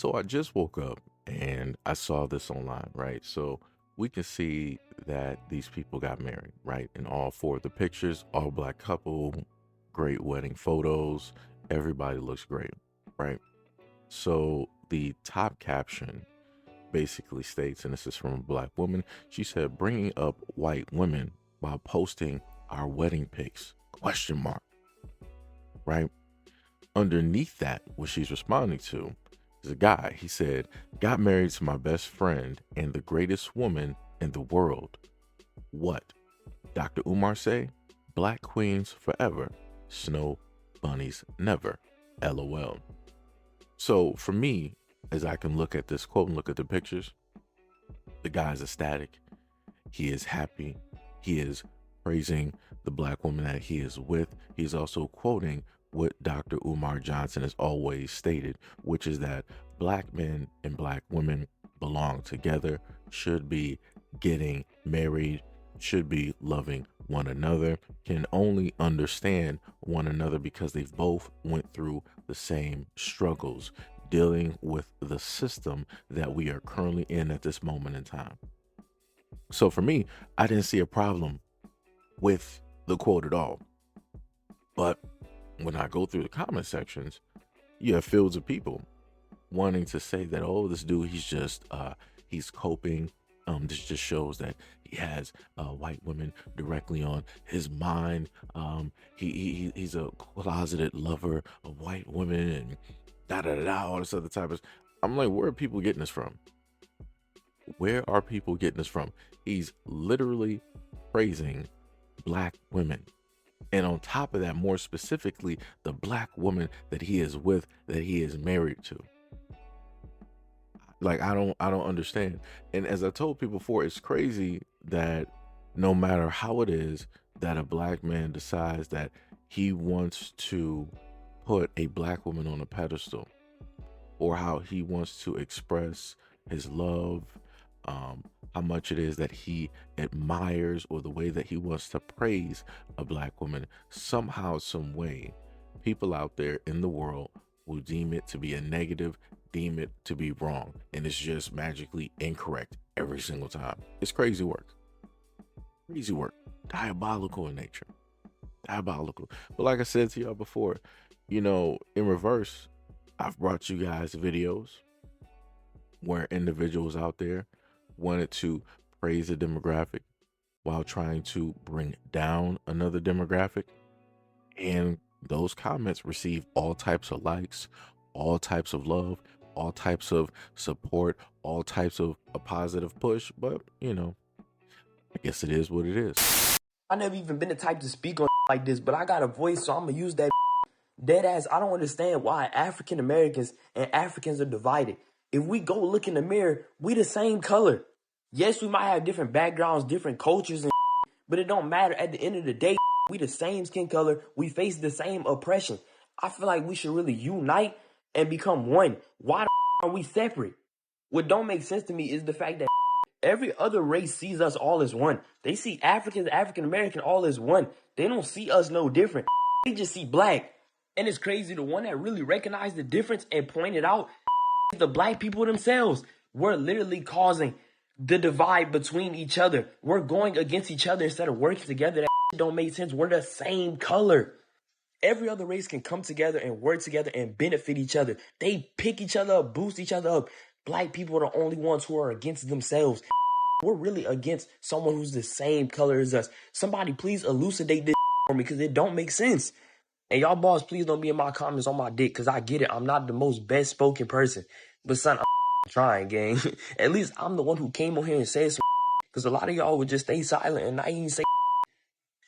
So I just woke up and I saw this online, right? So we can see that these people got married, right? In all four of the pictures, all black couple, great wedding photos. Everybody looks great, right? So the top caption basically states, and this is from a black woman, she said, bringing up white women while posting our wedding pics, question mark, right? Underneath that, what she's responding to is a guy. He said, got married to my best friend and the greatest woman in the world. What? Dr. Umar say? Black queens forever. Snow bunnies never. LOL. So for me, as I can look at this quote and look at the pictures, the guy's ecstatic. He is happy. He is praising the black woman that he is with. He's also quoting what Dr. Umar Johnson has always stated, which is that black men and black women belong together, should be getting married, should be loving one another, can only understand one another because they've both went through the same struggles, dealing with the system that we are currently in at this moment in time. So for me, I didn't see a problem with the quote at all. But when I go through the comment sections, you have fields of people wanting to say that, oh, this dude, he's coping. This just shows that he has white women directly on his mind. He's a closeted lover of white women and all this other type of. I'm like, where are people getting this from? Where are people getting this from? He's literally praising black women. And on top of that, more specifically, the black woman that he is with, that he is married to. Like, I don't understand. And as I told people before, it's crazy that no matter how it is that a black man decides that he wants to put a black woman on a pedestal, or how he wants to express his love, how much it is that he admires, or the way that he wants to praise a black woman, somehow, some way, people out there in the world will deem it to be a negative, deem it to be wrong, and it's just magically incorrect every single time. It's crazy work, diabolical in nature, diabolical. But like I said to y'all before, in reverse, I've brought you guys videos where individuals out there wanted to praise a demographic while trying to bring down another demographic, and those comments receive all types of likes, all types of love, all types of support, all types of a positive push. But I guess it is what it is. I never even been the type to speak on like this, but I got a voice, so I'm gonna use that dead ass. I don't understand why African Americans and Africans are divided. If we go look in the mirror, we the same color. Yes, we might have different backgrounds, different cultures, and but it don't matter. At the end of the day, we the same skin color. We face the same oppression. I feel like we should really unite and become one. Why are we separate? What don't make sense to me is the fact that every other race sees us all as one. They see Africans, African American all as one. They don't see us no different. They just see black. And it's crazy, the one that really recognized the difference and pointed out is the black people themselves. We're literally causing the divide between each other. We're going against each other instead of working together. That don't make sense. We're the same color. Every other race can come together and work together and benefit each other. They pick each other up, boost each other up. Black people are the only ones who are against themselves. We're really against someone who's the same color as us. Somebody please elucidate this for me, because it don't make sense. And y'all boss, please don't be in my comments on my dick, because I get it. I'm not the most best spoken person. But son, I'm trying, gang. At least I'm the one who came on here and said some, because a lot of y'all would just stay silent and not even say.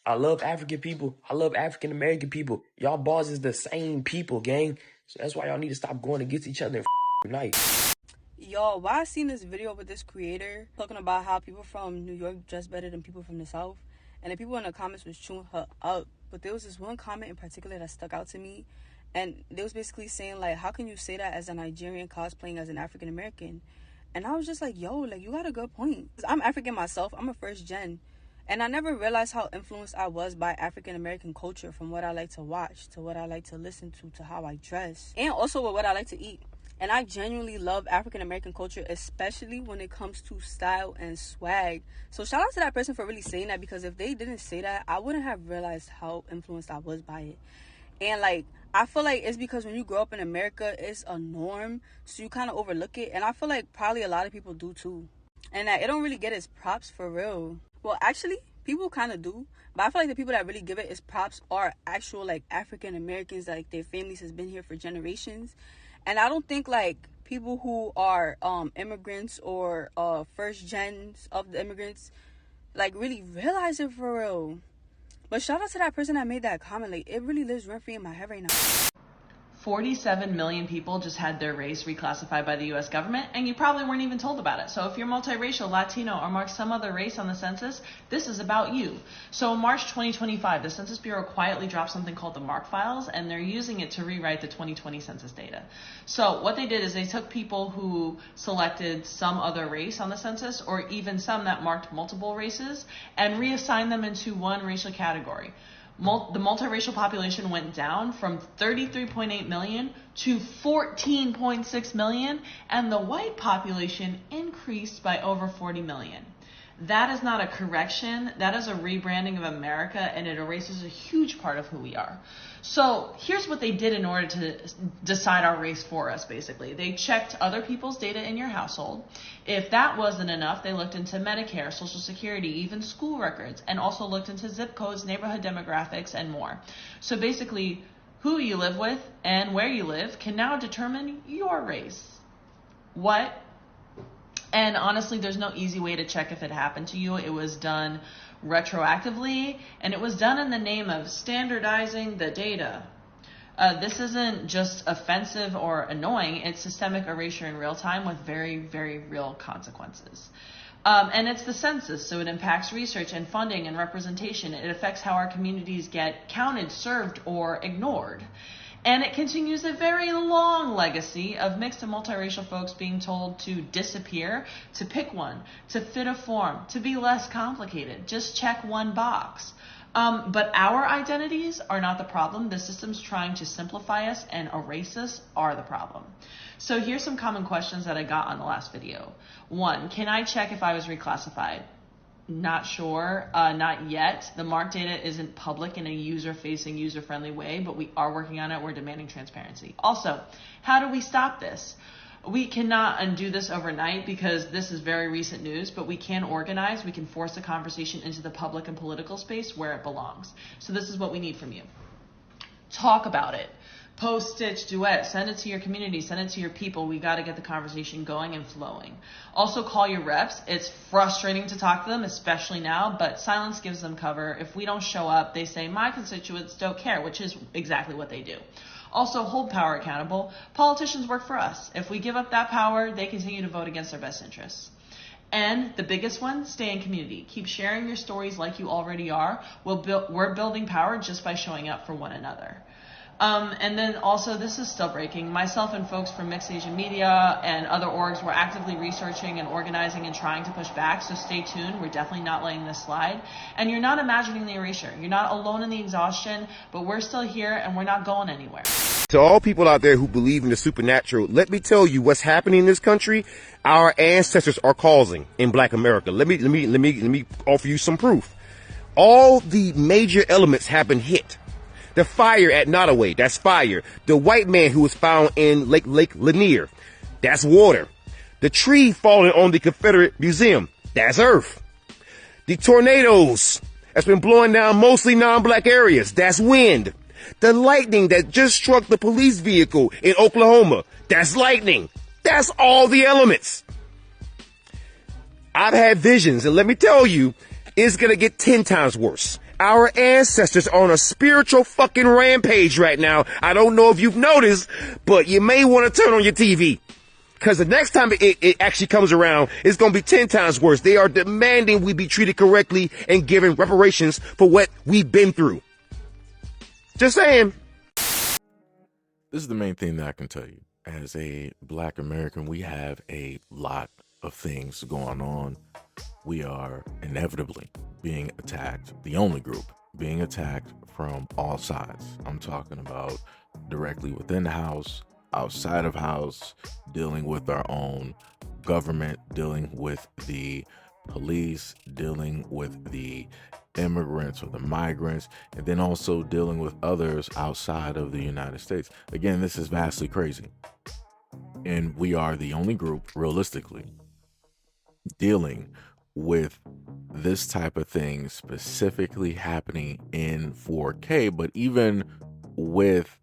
I love African people. I love African American people. Y'all boss is the same people, gang. So that's why y'all need to stop going against each other and unite. Yo, why I seen this video with this creator talking about how people from New York dress better than people from the South, and the people in the comments was chewing her up. But there was this one comment in particular that stuck out to me, and they was basically saying, like, how can you say that as a Nigerian cosplaying as an African American? And I was just like, yo, like, you got a good point. I'm African myself. I'm a first gen, and I never realized how influenced I was by African American culture, from what I like to watch to what I like to listen to how I dress, and also with what I like to eat. And I genuinely love African American culture, especially when it comes to style and swag. So shout out to that person for really saying that, because if they didn't say that, I wouldn't have realized how influenced I was by it. And like, I feel like it's because when you grow up in America, it's a norm, so you kind of overlook it. And I feel like probably a lot of people do too. And that it don't really get its props for real. Well, actually, people kind of do. But I feel like the people that really give it its props are actual, like, African Americans, that, like, their families has been here for generations. And I don't think, like, people who are immigrants or first gens of the immigrants, like, really realize it for real. But shout out to that person that made that comment. Like, it really lives rent free in my head right now. 47 million people just had their race reclassified by the US government, and you probably weren't even told about it. So if you're multiracial, Latino, or mark some other race on the census, this is about you. So in March 2025, the Census Bureau quietly dropped something called the MARC files, and they're using it to rewrite the 2020 census data. So what they did is they took people who selected some other race on the census, or even some that marked multiple races, and reassigned them into one racial category. The multiracial population went down from 33.8 million to 14.6 million, and the white population increased by over 40 million. That is not a correction. That is a rebranding of America, and it erases a huge part of who we are. So here's what they did in order to decide our race for us, basically. They checked other people's data in your household. If that wasn't enough, they looked into Medicare, Social Security, even school records, and also looked into zip codes, neighborhood demographics, and more. So basically, who you live with and where you live can now determine your race. What? And honestly, there's no easy way to check if it happened to you. It was done retroactively, and it was done in the name of standardizing the data. This isn't just offensive or annoying. It's systemic erasure in real time with very, very real consequences. And it's the census, so it impacts research and funding and representation. It affects how our communities get counted, served, or ignored. And it continues a very long legacy of mixed and multiracial folks being told to disappear, to pick one, to fit a form, to be less complicated. Just check one box. But our identities are not the problem. The systems trying to simplify us and erase us are the problem. So here's some common questions that I got on the last video. 1, can I check if I was reclassified? Not sure, not yet. The MARC data isn't public in a user-facing, user-friendly way, but we are working on it. We're demanding transparency. Also, how do we stop this? We cannot undo this overnight because this is very recent news, but we can organize. We can force a conversation into the public and political space where it belongs. So this is what we need from you. Talk about it. Post, stitch, duet, send it to your community, send it to your people. We got to get the conversation going and flowing. Also call your reps. It's frustrating to talk to them, especially now, but silence gives them cover. If we don't show up, they say, my constituents don't care, which is exactly what they do. Also hold power accountable. Politicians work for us. If we give up that power, they continue to vote against our best interests. And the biggest one, stay in community. Keep sharing your stories like you already are. We're building power just by showing up for one another. And then also, this is still breaking. Myself and folks from Mixed Asian Media and other orgs were actively researching and organizing and trying to push back, so stay tuned. We're definitely not letting this slide. And you're not imagining the erasure. You're not alone in the exhaustion, but we're still here and we're not going anywhere. To all people out there who believe in the supernatural, let me tell you what's happening in this country. Our ancestors are causing in Black America. Let me offer you some proof. All the major elements have been hit. The fire at Nottoway, that's fire. The white man who was found in Lake Lanier, that's water. The tree falling on the Confederate Museum, that's earth. The tornadoes that's been blowing down mostly non-black areas, that's wind. The lightning that just struck the police vehicle in Oklahoma, that's lightning. That's all the elements. I've had visions, and let me tell you, it's gonna get 10 times worse. Our ancestors are on a spiritual fucking rampage right now. I don't know if you've noticed, but you may want to turn on your TV. Because the next time it actually comes around, it's going to be 10 times worse. They are demanding we be treated correctly and given reparations for what we've been through. Just saying. This is the main thing that I can tell you. As a Black American, we have a lot of things going on. We are inevitably being attacked, the only group being attacked from all sides. I'm talking about directly within the house, outside of house, dealing with our own government, dealing with the police, dealing with the immigrants or the migrants, and then also dealing with others outside of the United States. Again, this is vastly crazy. And we are the only group, realistically, dealing with this type of thing specifically happening in 4K, but even with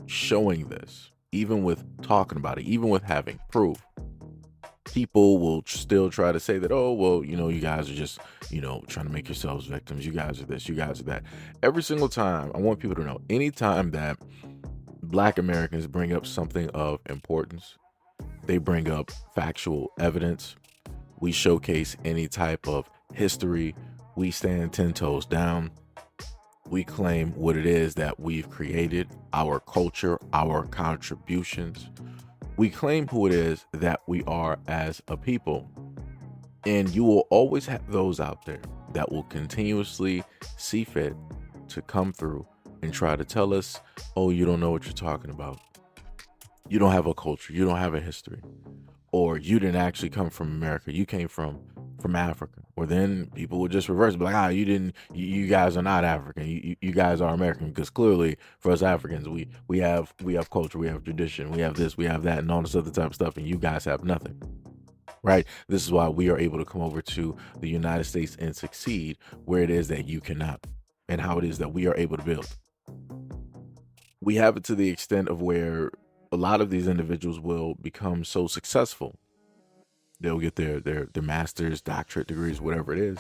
showing this, even with talking about it, even with having proof, people will still try to say that, oh, well, you guys are just, trying to make yourselves victims. You guys are this, you guys are that. Every single time, I want people to know, anytime that Black Americans bring up something of importance, they bring up factual evidence, we showcase any type of history, we stand 10 toes down, we claim what it is that we've created, our culture, our contributions. We claim who it is that we are as a people. And you will always have those out there that will continuously see fit to come through and try to tell us, oh, you don't know what you're talking about. You don't have a culture. You don't have a history. Or you didn't actually come from America. You came from Africa. Or then people would just reverse, be like, you guys are not African. You guys are American, because clearly for us Africans, we have culture, we have tradition, we have this, we have that, and all this other type of stuff, and you guys have nothing. Right? This is why we are able to come over to the United States and succeed where it is that you cannot, and how it is that we are able to build. We have it to the extent of where a lot of these individuals will become so successful. They'll get their master's, doctorate degrees, whatever it is,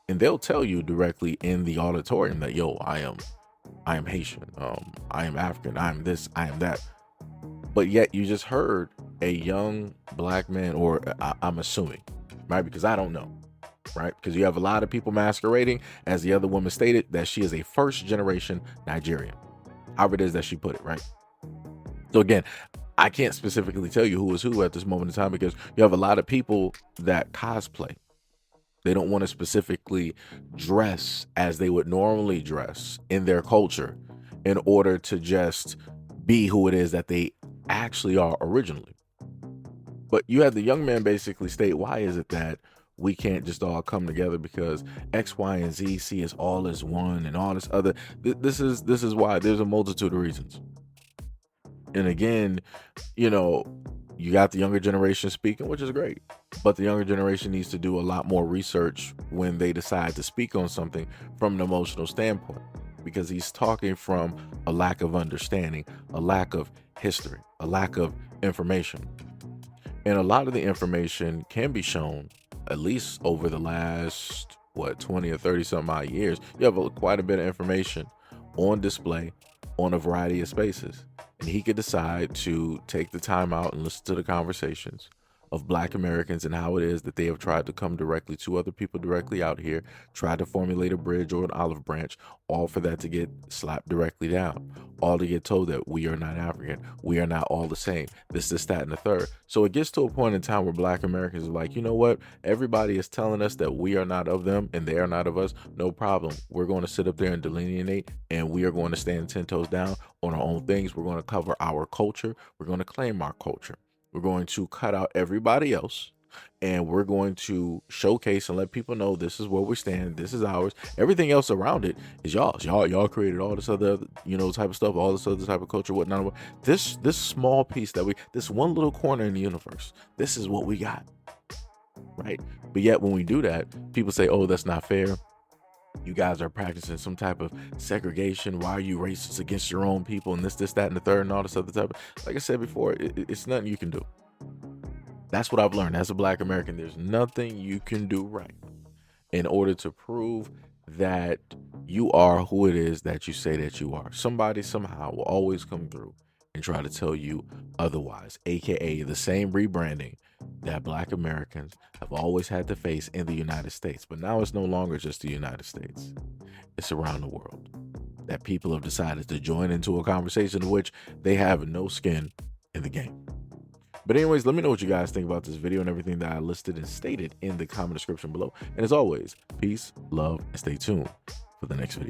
and they'll tell you directly in the auditorium that, yo, I am Haitian, I am African, I am this, I am that. But yet you just heard a young Black man, or I'm assuming, right? Because I don't know, right? Because you have a lot of people masquerading, as the other woman stated, that she is a first generation Nigerian. However it is that she put it, right? So again, I can't specifically tell you who is who at this moment in time, because you have a lot of people that cosplay. They don't want to specifically dress as they would normally dress in their culture in order to just be who it is that they actually are originally. But you have the young man basically state, why is it that we can't just all come together, because X, Y, and Z see us all as one, and all this other. This is why. There's a multitude of reasons. And again, you got the younger generation speaking, which is great, but the younger generation needs to do a lot more research when they decide to speak on something from an emotional standpoint, because he's talking from a lack of understanding, a lack of history, a lack of information. And a lot of the information can be shown, at least over the last, 20 or 30 some odd years. You have quite a bit of information on display on a variety of spaces. And he could decide to take the time out and listen to the conversations of Black Americans and how it is that they have tried to come directly to other people directly out here, try to formulate a bridge or an olive branch, all for that to get slapped directly down, all to get told that we are not African, we are not all the same, this, that, and the third. So it gets to a point in time where Black Americans are like, you know what, everybody is telling us that we are not of them and they are not of us. No problem. We're going to sit up there and delineate, and we are going to stand 10 toes down on our own things. We're going to cover our culture. We're going to claim our culture. We're going to cut out everybody else, and we're going to showcase and let people know this is where we stand. This is ours. Everything else around it is y'all's. Y'all created all this other, type of stuff, all this other type of culture, whatnot. This small piece this one little corner in the universe, this is what we got, right? But yet when we do that, people say, oh, that's not fair. You guys are practicing some type of segregation. Why are you racist against your own people, and this, that, and the third, and all this other type of, like I said before, it's nothing you can do. That's what I've learned as a Black American. There's nothing you can do right in order to prove that you are who it is that you say that you are. Somebody somehow will always come through and try to tell you otherwise, aka the same rebranding that Black Americans have always had to face in the United States. But now it's no longer just the United States. It's around the world that people have decided to join into a conversation in which they have no skin in the game. But anyways, let me know what you guys think about this video and everything that I listed and stated in the comment description below. And as always, peace, love, and stay tuned for the next video.